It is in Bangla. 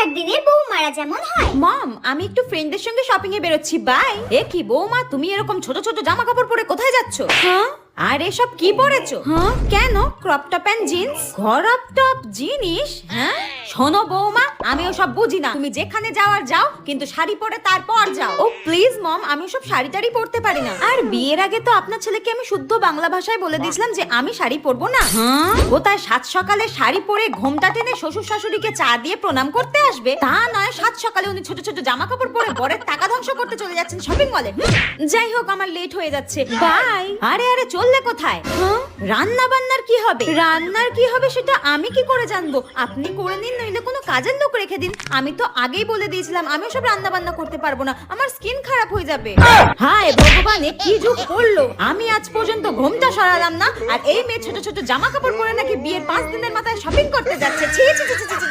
আগেকার দিনের বৌমারা যেমন হয়। মম, আমি একটু ফ্রেন্ডদের সঙ্গে শপিং এ বেরোচ্ছি, বাই। এ কি বৌমা, তুমি এরকম ছোট ছোট জামা কাপড় পরে কোথায় যাচ্ছ? হ্যাঁ, আর এসব কি পরেছো? হ্যাঁ, কেন? Crop top and jeans? Crop top জিনিস? হ্যাঁ, শোনো বৌমা, আমি ওসব বুঝি না। তুমি যেখানে যাওয়ার যাও, কিন্তু শাড়ি পরে তারপর যাও। ও প্লিজ মম, আমি ওসব শাড়ি টাড়ি পরতে পারি না। আর বিয়ের আগে তো আপনার ছেলেকে আমি শুদ্ধ বাংলা ভাষায় বলে দিয়েছিলাম যে আমি শাড়ি পরবো না। হ্যাঁ, কোথায় সাত সকালে শাড়ি পরে ঘোমটা টেনে শ্বশুর শাশুড়িকে চা দিয়ে প্রণাম করতে আসবে, তা নয় সাত সকালে উনি ছোট ছোট জামা কাপড় পরে বরের টাকা ধ্বংস করতে চলে যাচ্ছেন শপিং মলে। যাই হোক, আমার লেট হয়ে যাচ্ছে, বাই। আরে আরে, চললে কোথায়? রান্না বান্নার কি হবে? রান্নার কি হবে সেটা আমি কি করে জানবো? আপনি করে নিন, নইলে কোনো কাজের লোক রেখে দিন। আমি তো আগেই বলে দিয়েছিলাম আমি সব রান্না বান্না করতে পারবো না, আমার স্কিন খারাপ হয়ে যাবে। হায় ভগবান, এ কি যুগ পড়লো! আমি আজ পর্যন্ত ঘোমটা সরালাম না, আর এই মেয়ে ছোট ছোট জামা কাপড় পরে নাকি বিয়ের 5 দিনের মাথায় শপিং করতে যাচ্ছে। ছি ছি ছি ছি ছি।